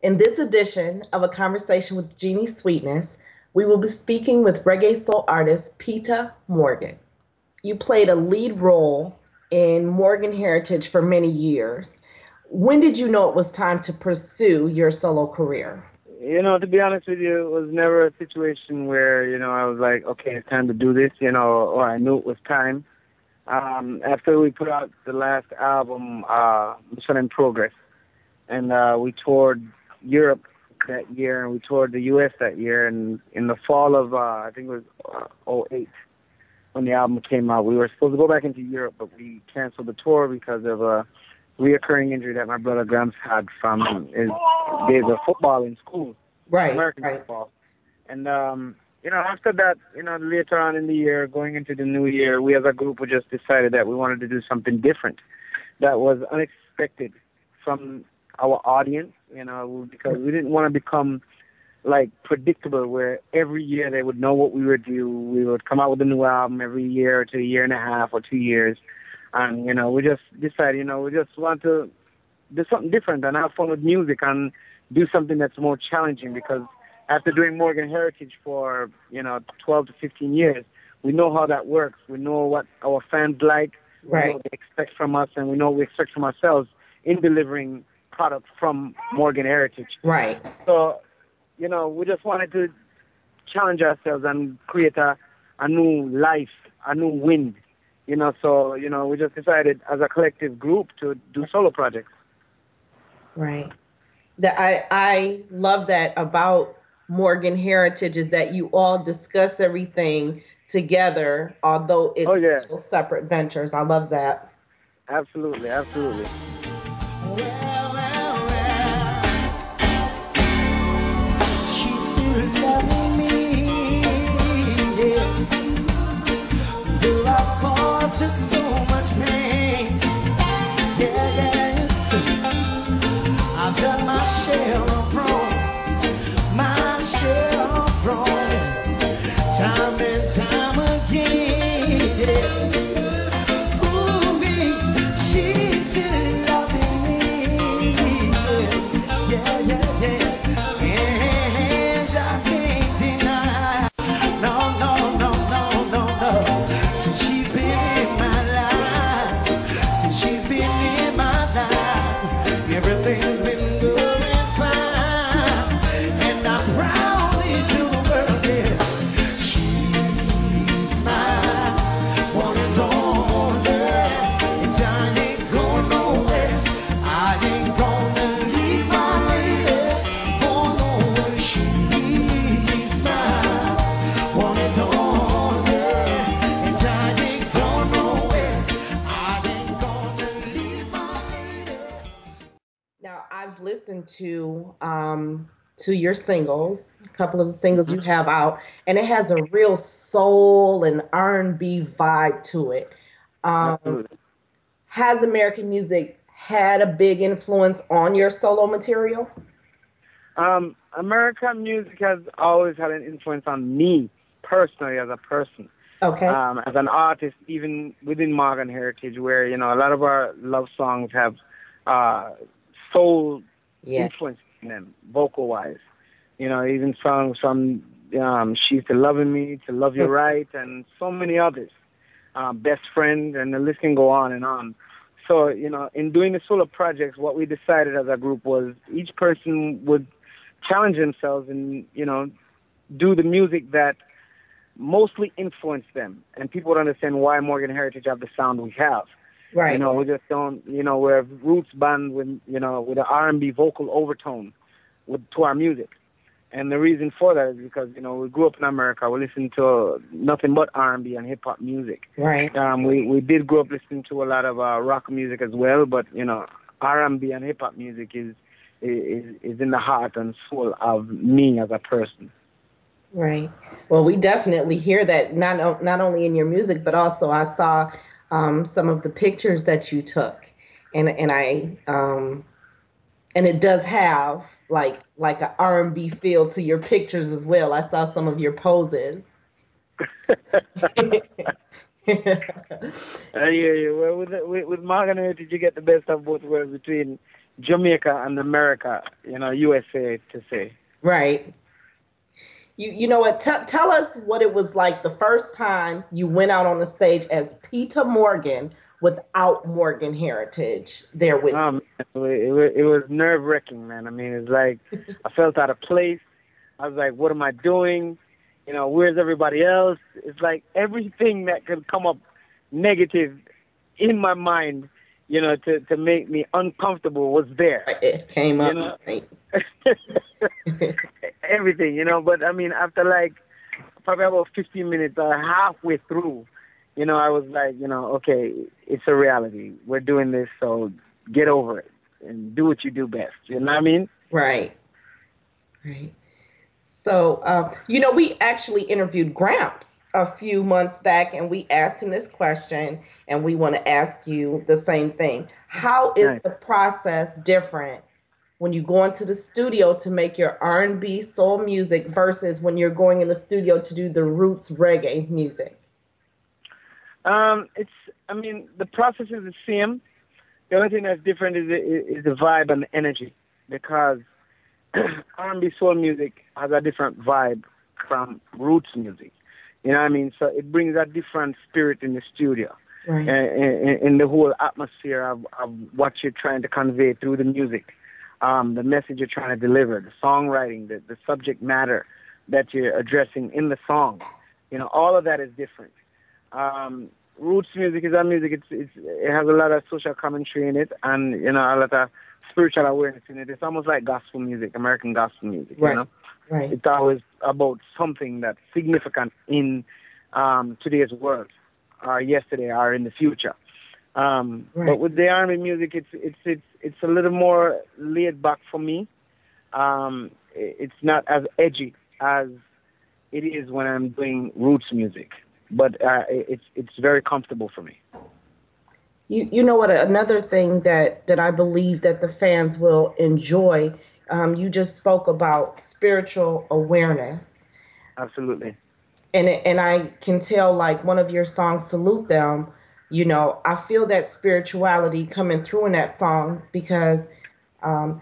In this edition of A Conversation with Genie Sweetness, we will be speaking with Reggae-Soul artist Peetah Morgan. You played a lead role in Morgan Heritage for many years. When did you know it was time to pursue your solo career? To be honest with you, it was never a situation where, I was like, okay, it's time to do this, or I knew it was time. After we put out the last album, Mission in Progress, and we toured Europe that year, and we toured the U.S. that year, and in the fall of, I think it was '08, when the album came out, we were supposed to go back into Europe, but we canceled the tour because of a reoccurring injury that my brother Gramps had from his days of football in school, American football. And, after that, later on in the year, going into the new year, we as a group, we just decided that we wanted to do something different that was unexpected from our audience, because we didn't want to become like predictable where every year they would know what we would do. We would come out with a new album every year to a year and a half or 2 years. And, we just decided, we just want to do something different and have fun with music and do something that's more challenging, because after doing Morgan Heritage for, 12 to 15 years, we know how that works. We know what our fans like, we know what they expect from us, and we know what we expect from ourselves in delivering product from Morgan Heritage. Right. So, we just wanted to challenge ourselves and create a new life, a new wind. So, we just decided as a collective group to do solo projects. Right. I love that about Morgan Heritage, is that you all discuss everything together, although it's still separate ventures. I love that. Absolutely, absolutely. She's still loving me, though I've caused her so much pain. Yes, I've done my share of wrong, time and time again. Ooh, she's still loving me. Yeah. And I can't deny. No. Since she's been in my life, everything's been going fine. And I'm proudly to the world, yeah. She's mine, one and only. And I ain't going nowhere. I ain't gonna leave my lady for no one. She's mine, one and only. And I ain't going nowhere. I ain't gonna leave my lady. Now, I've listened to your singles, a couple of the singles you have out, and it has a real soul and R&B vibe to it. Has American music had a big influence on your solo material? American music has always had an influence on me personally as a person. Okay. As an artist, even within Morgan Heritage, where, a lot of our love songs have soul influence in them, vocal-wise. Even songs from She's to Loving Me, To Love You Right, and so many others. Best Friend, and the list can go on and on. So, in doing the solo projects, what we decided as a group was each person would challenge themselves and, do the music that mostly influenced them. And people would understand why Morgan Heritage have the sound we have. Right. We just don't, we're a roots band with, with an R&B vocal overtone to our music. And the reason for that is because, we grew up in America. We listened to nothing but R&B and hip-hop music. Right. We did grow up listening to a lot of rock music as well, but, R&B and hip-hop music is in the heart and soul of me as a person. Right. Well, we definitely hear that not only in your music, but also I saw some of the pictures that you took, and it does have like a R&B feel to your pictures as well. I saw some of your poses. I hear you. Well, with Morgan Heritage, you get the best of both worlds between Jamaica and America, you know, USA to say. Right. You know what? Tell us what it was like the first time you went out on the stage as Peetah Morgan without Morgan heritage there with you. It was nerve wracking, man. I mean, it's like I felt out of place. I was like, what am I doing? You know, where's everybody else? It's like everything that could come up negative in my mind, you know, to make me uncomfortable was there. It came up. You know? Right. Everything, you know. But I mean, after like probably about 15 minutes or halfway through, you know, I was like, you know, okay, it's a reality. We're doing this, so get over it and do what you do best. You know what I mean? Right. Right. So, you know, we actually interviewed Gramps a few months back, and we asked him this question, and we want to ask you the same thing. How is Right. the process different when you go into the studio to make your R&B soul music versus when you're going in the studio to do the roots reggae music? I mean, the process is the same. The only thing that's different is the vibe and the energy, because R&B soul music has a different vibe from roots music. You know what I mean? So it brings a different spirit in the studio, Right. in the whole atmosphere of what you're trying to convey through the music, the message you're trying to deliver, the songwriting, the subject matter that you're addressing in the song. You know, all of that is different. Roots music is a music. It has a lot of social commentary in it, and you know, a lot of spiritual awareness in it. It's almost like gospel music, American gospel music. Right. You know, Right. it's always about something that's significant in today's world, or yesterday, or in the future. Right. But with the R&B music, it's a little more laid back for me. It's not as edgy as it is when I'm doing roots music, but it's very comfortable for me. You know what? Another thing that I believe that the fans will enjoy. You just spoke about spiritual awareness, Absolutely. and I can tell like one of your songs, "Salute Them." You know, I feel that spirituality coming through in that song because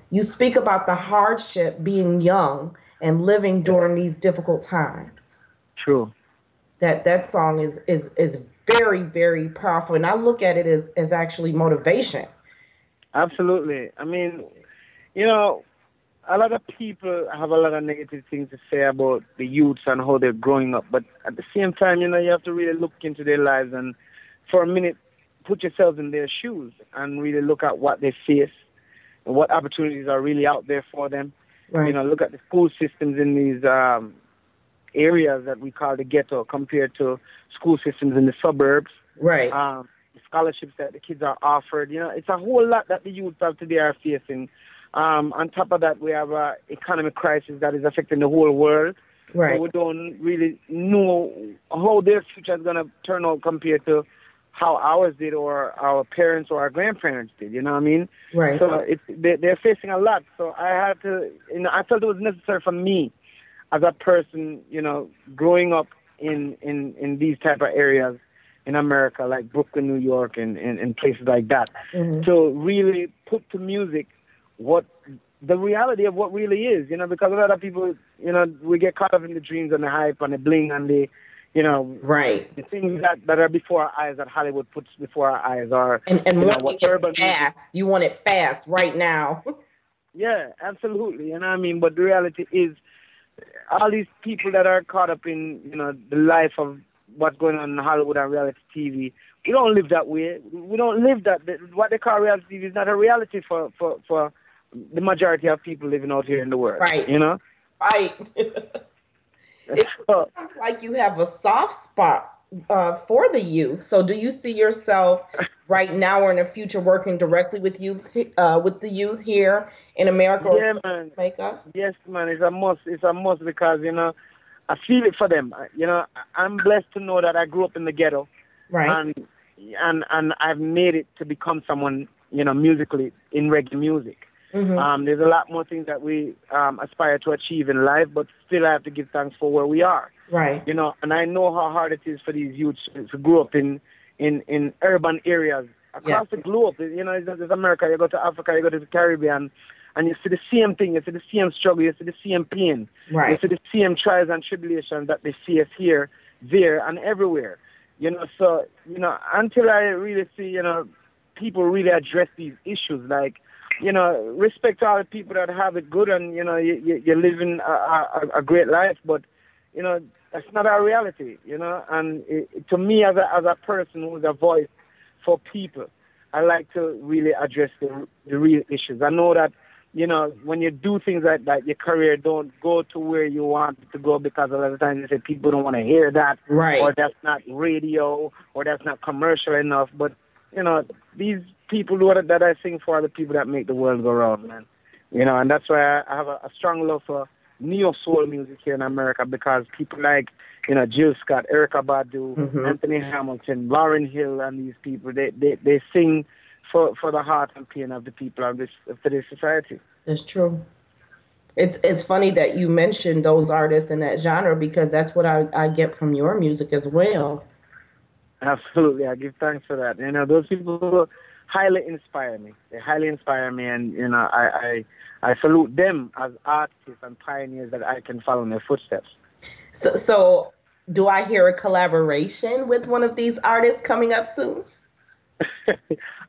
you speak about the hardship being young and living during these difficult times. True. That song is very, very powerful, and I look at it as actually motivation. Absolutely. I mean, you know, a lot of people have a lot of negative things to say about the youths and how they're growing up, but at the same time, you know, you have to really look into their lives and for a minute put yourselves in their shoes and really look at what they face and what opportunities are really out there for them. Right. You know, look at the school systems in these areas that we call the ghetto compared to school systems in the suburbs. Right. The scholarships that the kids are offered. You know, it's a whole lot that the youth of today are facing. On top of that, we have an economic crisis that is affecting the whole world. Right. So we don't really know how their future is going to turn out compared to how ours did or our parents or our grandparents did. You know what I mean? Right. So they're facing a lot. So I had to, you know, I felt it was necessary for me as a person, you know, growing up in these type of areas in America, like Brooklyn, New York, and places like that, to really put to music what the reality of what really is, you know, because a lot of people, you know, we get caught up in the dreams and the hype and the bling and the, you know, Right. the things that are before our eyes, that Hollywood puts before our eyes, or And you know, wanting what it urban music. fast. You want it fast right now. Yeah, absolutely. You know what I mean? But the reality is, all these people that are caught up in, you know, the life of what's going on in Hollywood and reality TV, we don't live that way. We don't live that. What they call reality TV is not a reality for the majority of people living out here in the world. Right. You know? Right. It sounds like you have a soft spot for the youth. So do you see yourself right now or in the future working directly with the youth here in America? Yeah, man. Makeup? Yes, man. It's a must. It's a must because, you know, I feel it for them. You know, I'm blessed to know that I grew up in the ghetto. Right. And I've made it to become someone, you know, musically in reggae music. There's a lot more things that we aspire to achieve in life, but still I have to give thanks for where we are. Right. You know, and I know how hard it is for these youths to grow up in urban areas across the globe. You know, there's America, you go to Africa, you go to the Caribbean, and you see the same thing, you see the same struggle, you see the same pain, you see the same trials and tribulations that they face here, there, and everywhere. You know, so, you know, until I really see, you know, people really address these issues, like, you know, respect all the people that have it good and, you know, you're living a great life, but, you know, that's not our reality, you know, and to me as a person who's a voice for people, I like to really address the real issues. I know that, you know, when you do things like that, your career don't go to where you want it to go because a lot of times you say people don't want to hear that, or that's not radio, or that's not commercial enough. But, you know, these people that I sing for are the people that make the world go round, man. You know, and that's why I have a strong love for neo-soul music here in America, because people like, you know, Jill Scott, Erykah Badu, Anthony Hamilton, Lauryn Hill, and these people, they sing for the heart and pain of the people of today's society. That's true. It's funny that you mentioned those artists in that genre, because that's what I get from your music as well. Absolutely, I give thanks for that. You know, those people highly inspire me. They highly inspire me, and you know, I salute them as artists and pioneers that I can follow in their footsteps. So do I hear a collaboration with one of these artists coming up soon?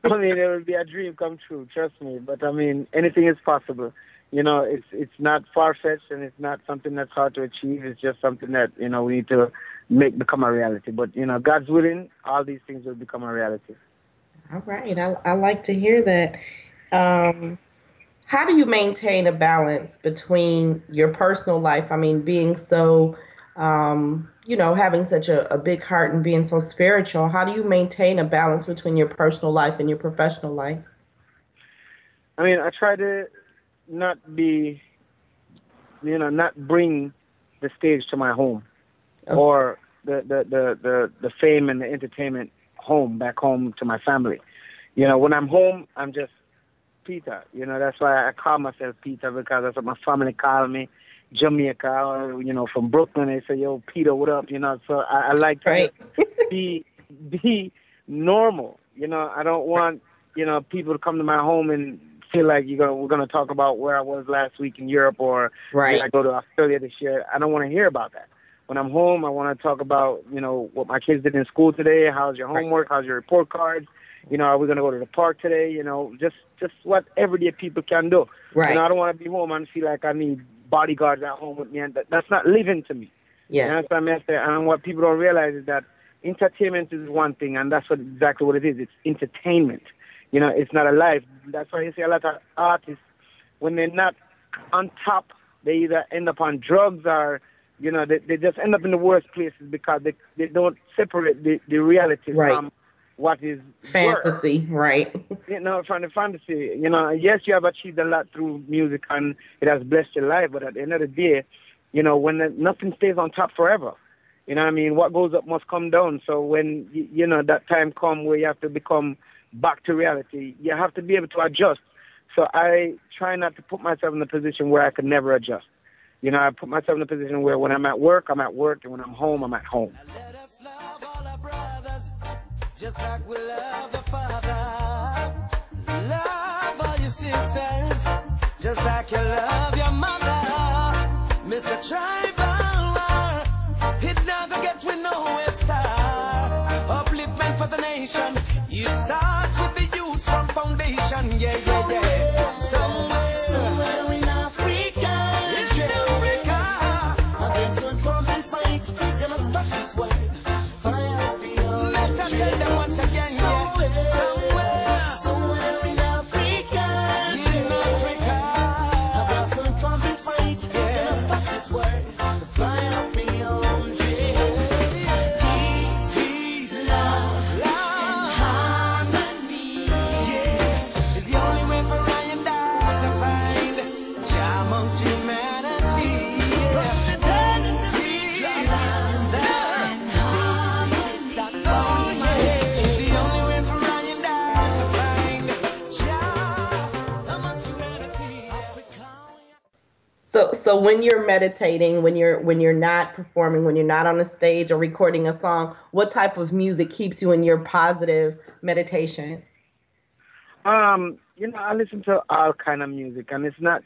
I mean, it would be a dream come true, trust me. But I mean, anything is possible. You know, it's not far-fetched, and it's not something that's hard to achieve. It's just something that, you know, we need to make become a reality. But, you know, God's willing, all these things will become a reality. All right. I like to hear that. How do you maintain a balance between your personal life? I mean, being so, you know, having such a big heart and being so spiritual. How do you maintain a balance between your personal life and your professional life? I mean, I try to not be, you know, not bring the stage to my home, or the fame and the entertainment back home to my family. You know, when I'm home, I'm just Peetah. You know, that's why I call myself Peetah, because that's what my family call me. Jamaica, or, you know, from Brooklyn, they say, yo, Peetah, what up? You know, so I like to be normal. You know, I don't want, you know, people to come to my home and feel like we're gonna talk about where I was last week in Europe, or I go to Australia this year. I don't want to hear about that. When I'm home, I want to talk about, you know, what my kids did in school today. How's your homework? How's your report cards? You know, are we gonna go to the park today? You know, just what everyday people can do. You know, I don't want to be home and feel like I need bodyguards at home with me, and that's not living to me. Yes. And that's what I say. And what people don't realize is that entertainment is one thing, and that's exactly what it is. It's entertainment. You know, it's not a life. That's why you see a lot of artists, when they're not on top, they either end up on drugs, or, you know, they just end up in the worst places because they don't separate the reality from what is fantasy, You know, from the fantasy. You know, yes, you have achieved a lot through music, and it has blessed your life, but at the end of the day, you know, when nothing stays on top forever, you know what I mean? What goes up must come down. So when, you know, that time comes where you have to become back to reality, you have to be able to adjust. So I try not to put myself in a position where I could never adjust. You know, I put myself in a position where when I'm at work, and when I'm home, I'm at home. Let us love all our brothers, just like we love the Father. Love all your sisters, just like you love your mother. Mr. Tribal War, it not gonna get with nowhere star. Upliftment for the nation, it starts with the youths from foundation. Yeah, yeah, yeah. Somewhere in Africa, against the trumpet fight, gonna stop this war. Fire for your let us tell them once again, yeah. Somewhere in Africa, against the trumpet fight, gonna stop this war. Fire for your peace, love, and harmony. Yeah, it's the only way for I and I to find joy amongst humanity. So when you're meditating, when you're not performing, when you're not on a stage or recording a song, what type of music keeps you in your positive meditation? I listen to all kind of music, and it's not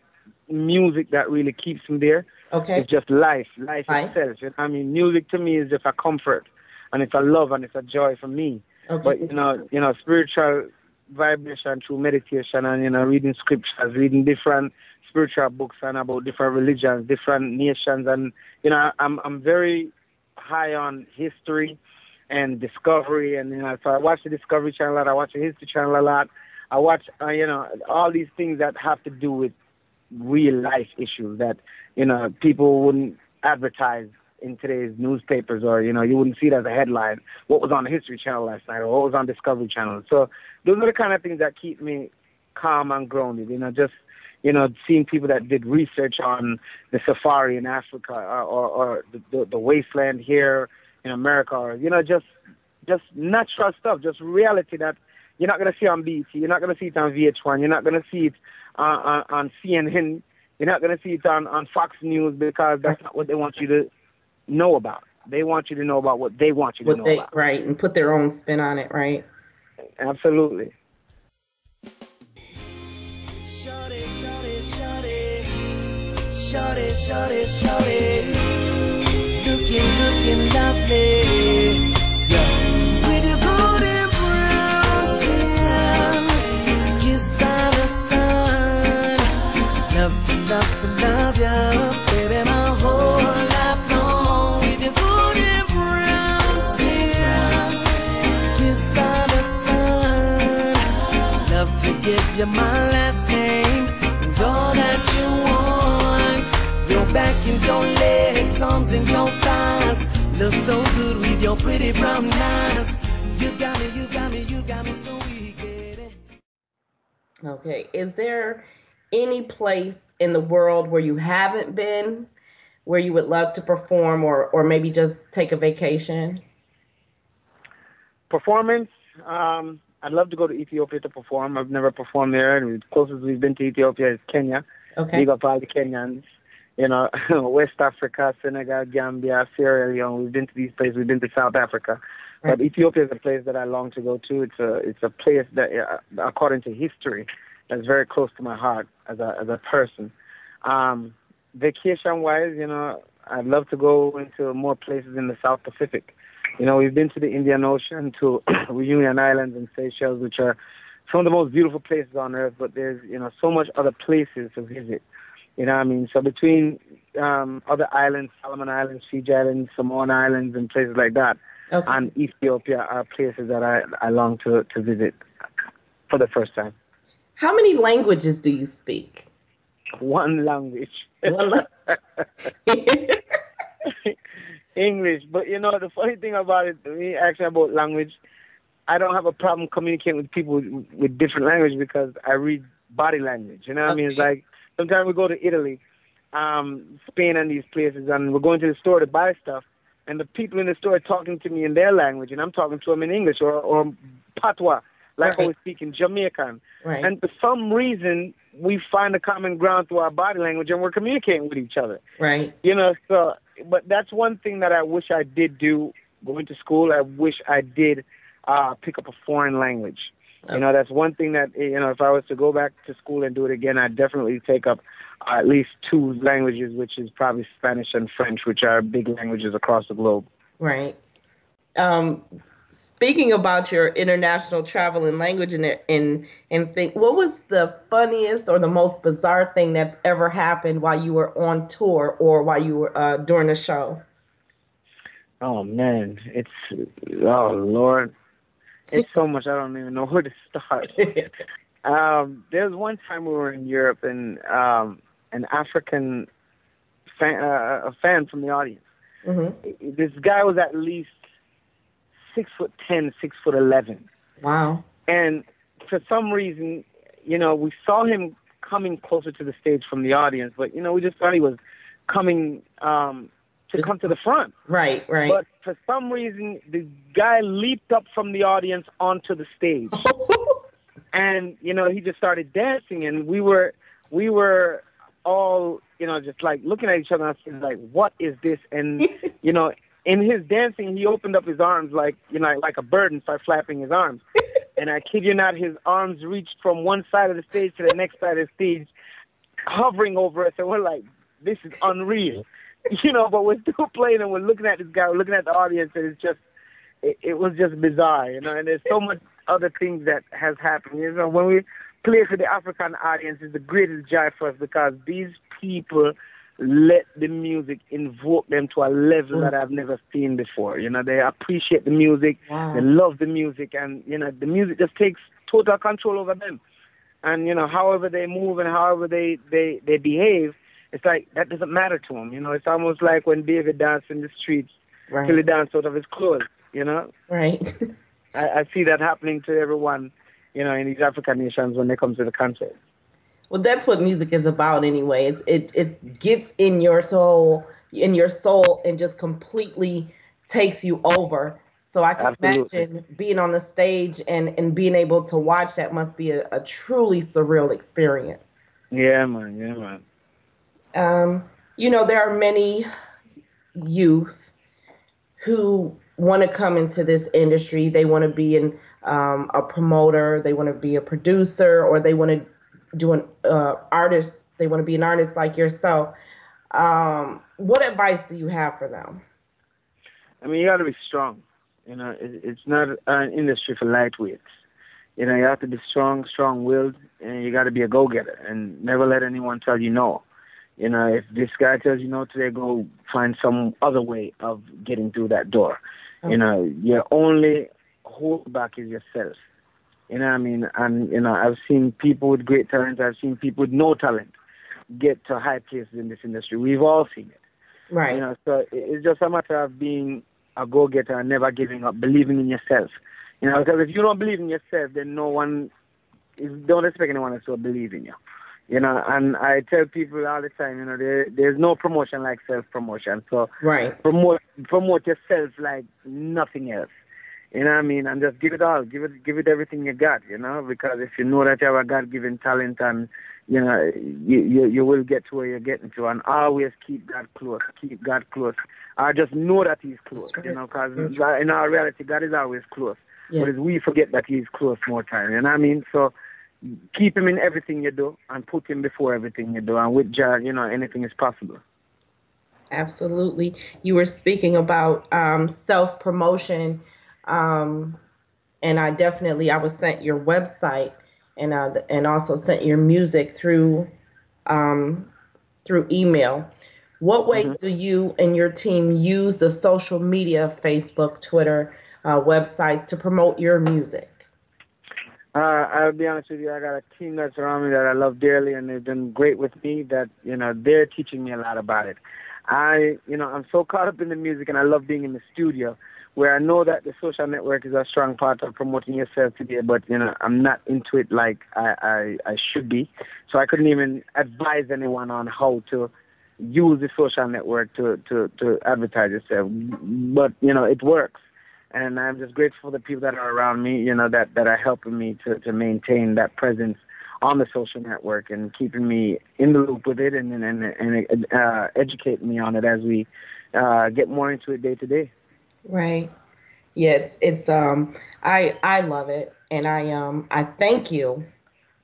music that really keeps me there. Okay. It's just life Life. itself. I mean, music to me is just a comfort, and it's a love, and it's a joy for me. Okay. But spiritual vibration through meditation, and reading scriptures, reading different spiritual books and about different religions, different nations, and I'm very high on history and discovery, and so I watch the Discovery Channel a lot. I watch the History Channel a lot. I watch all these things that have to do with real life issues that people wouldn't advertise in today's newspapers, or you wouldn't see it as a headline. What was on the History Channel last night, or what was on Discovery Channel? So those are the kind of things that keep me calm and grounded. Just seeing people that did research on the safari in Africa, or the wasteland here in America, or just natural stuff, just reality that you're not going to see on BT, you're not going to see it on VH1, you're not going to see it on CNN, you're not going to see it on Fox News, because that's not what they want you to know about. They want you to know about what they want you to know about. Right, and put their own spin on it, right? Absolutely. Shorty, shorty, shorty, shorty, shorty, shorty, looking lovely, yeah. With your golden brown skin, kissed by the sun, love to love you, baby, my whole life long. With your golden brown skin, kissed by the sun, love to give you my last name, and all that you want. Your back and your legs, arms and your thighs, look so good with your pretty brown eyes. You got me, you got me, you got me so weak, baby. Okay. Is there any place in the world where you haven't been, where you would love to perform, or maybe just take a vacation? Performance, I'd love to go to Ethiopia to perform. I've never performed there, and the closest we've been to Ethiopia is Kenya. Okay. Big up all the Kenyans. West Africa, Senegal, Gambia, Sierra Leone. We've been to these places. We've been to South Africa. Right. But Ethiopia is a place that I long to go to. It's a place that, according to history, that's very close to my heart as a person. Vacation-wise, I'd love to go into more places in the South Pacific. We've been to the Indian Ocean, to Reunion Islands and Seychelles, which are some of the most beautiful places on earth, but there's, so much other places to visit. So between other islands, Solomon Islands, Fiji Islands, Samoan Islands, and places like that, okay, and Ethiopia are places that I long to visit for the first time. How many languages do you speak? One language. English. But, the funny thing about it, me actually about language, I don't have a problem communicating with people with different language, because I read body language. Okay. I mean? It's like, sometimes we go to Italy, Spain, and these places, and we're going to the store to buy stuff, and the people in the store are talking to me in their language, and I'm talking to them in English or Patois, like I was speaking Jamaican. Right. And for some reason, we find a common ground through our body language, and we're communicating with each other. Right. But that's one thing that I wish I did do going to school. I wish I did pick up a foreign language. Okay. That's one thing that, if I was to go back to school and do it again, I'd definitely take up at least two languages, which is probably Spanish and French, which are big languages across the globe. Right. Speaking about your international travel and language and think, what was the funniest or the most bizarre thing that's ever happened while you were on tour or while you were during a show? Oh, man. Oh, Lord. It's so much, I don't even know where to start. There was one time we were in Europe, and an African a fan from the audience. Mm-hmm. This guy was at least 6'10", 6'11". Wow. And for some reason, we saw him coming closer to the stage from the audience, but, we just thought he was coming to come to the front. Right. But for some reason, the guy leaped up from the audience onto the stage. And, he just started dancing, and we were all, just like looking at each other and like, what is this? And, in his dancing, he opened up his arms like a bird and started flapping his arms. And I kid you not, his arms reached from one side of the stage to the next side of the stage, hovering over us, and we're like, this is unreal. But we're still playing, and we're looking at this guy, we're looking at the audience, and it's just, it was just bizarre, and there's so much other things that has happened. When we play for the African audience, it's the greatest joy for us because these people let the music invoke them to a level that I've never seen before. They appreciate the music, they love the music, and, the music just takes total control over them. And, however they move and however they behave, it's like that doesn't matter to them. It's almost like when David danced in the streets till he danced out of his clothes, Right. I see that happening to everyone, in these African nations when they come to the concert. Well, that's what music is about anyway. It gets in your soul, and just completely takes you over. So I can imagine being on the stage and being able to watch that must be a truly surreal experience. Yeah, man. There are many youth who want to come into this industry. They want to be a promoter, they want to be a producer, or they want to do an artist. They want to be an artist like yourself. What advice do you have for them? I mean, you got to be strong. It's not an industry for lightweights. You have to be strong-willed, and you got to be a go-getter and never let anyone tell you no. If this guy tells you no today, go find some other way of getting through that door. Okay. Your only holdback is yourself. You know what I mean? And, I've seen people with great talent. I've seen people with no talent get to high places in this industry. We've all seen it. Right. So it's just a matter of being a go-getter and never giving up, believing in yourself. Because if you don't believe in yourself, then don't expect anyone else to believe in you. And I tell people all the time, there's no promotion like self-promotion. So promote yourself like nothing else. You know what I mean? And just give it all. Give it everything you got, because if you know that you have a God-given talent and, you will get to where you're getting to. And always keep God close. Keep God close. I just know that He's close, because in our reality, God is always close. Yes. But we forget that He's close more time, you know what I mean? So keep Him in everything you do and put Him before everything you do. And with God, anything is possible. Absolutely. You were speaking about self-promotion. And I was sent your website and also sent your music through email. What ways do you and your team use the social media, Facebook, Twitter, websites to promote your music? I'll be honest with you, I got a team that's around me that I love dearly, and they've been great with me. That they're teaching me a lot about it. I'm so caught up in the music, and I love being in the studio, where I know that the social network is a strong part of promoting yourself today, but, I'm not into it like I should be. So I couldn't even advise anyone on how to use the social network to advertise yourself. But, it works. And I'm just grateful for the people that are around me, that are helping me to maintain that presence on the social network and keeping me in the loop with it and educating me on it as we get more into it day to day. Right. Yeah, it's I love it, and I thank you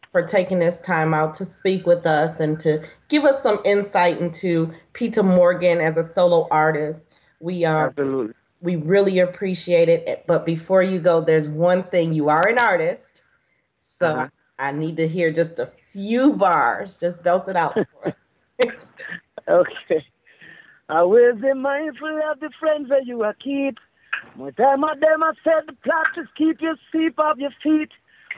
for taking this time out to speak with us and to give us some insight into Peetah Morgan as a solo artist. Absolutely. We really appreciate it. But before you go, there's one thing. You are an artist, so I need to hear just a few bars. Just belt it out for us. Okay. I will be mindful of the friends that you will keep. More time of them I said the practice, keep your sleep off your feet.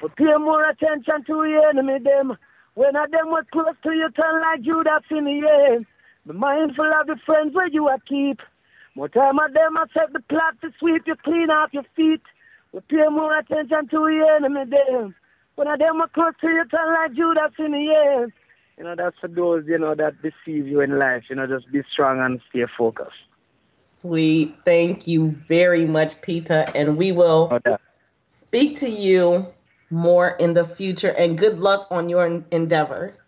But pay more attention to your enemy them. When of them was close to you, turn like Judas in the end. Be mindful of the friends that you will keep. More time of them I said the plot to sweep you clean off your feet. But pay more attention to your enemy them. When of them were close to you, turn like Judas in the end. That's for those, that deceive you in life. Just be strong and stay focused. Sweet. Thank you very much, Peetah. And we will speak to you more in the future. And good luck on your endeavors.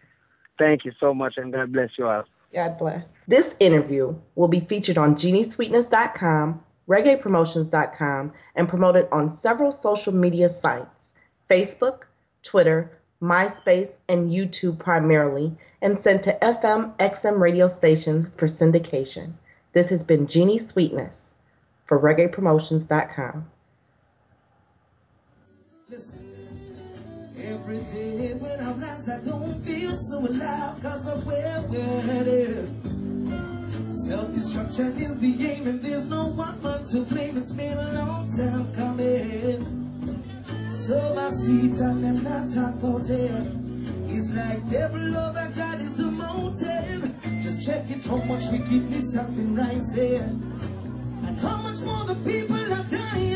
Thank you so much, and God bless you all. God bless. This interview will be featured on GenieSweetness.com, ReggaePromotions.com, and promoted on several social media sites. Facebook, Twitter, MySpace, and YouTube primarily, and sent to FM, XM radio stations for syndication. This has been Genie Sweetness for ReggaePromotions.com. Listen. Every day when I rise, I don't feel so alive, cause I'm where we're headed. Self-destruction is the aim, and there's no one but to blame. It's been a long time coming. So my seat and them not talk about it. It's like every love I got is a mountain. Just check it, how much we give me something rising, and how much more the people are dying.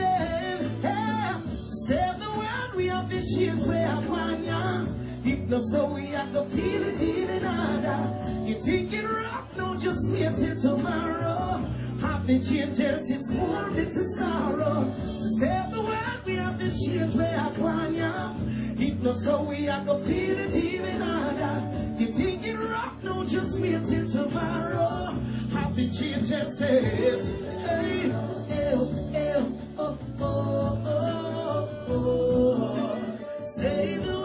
Yeah. To save the world, we have to change where I want ya. If not so, we have to feel it even harder. You think it rough, no, just wait till tomorrow. Have the changes, it's more into sorrow. To save the world, we have to change where I want ya. If not so, we have to feel it even harder. You think it rough, no, just wait till tomorrow. Have the changes, hey, oh, oh, oh, oh, oh. Say the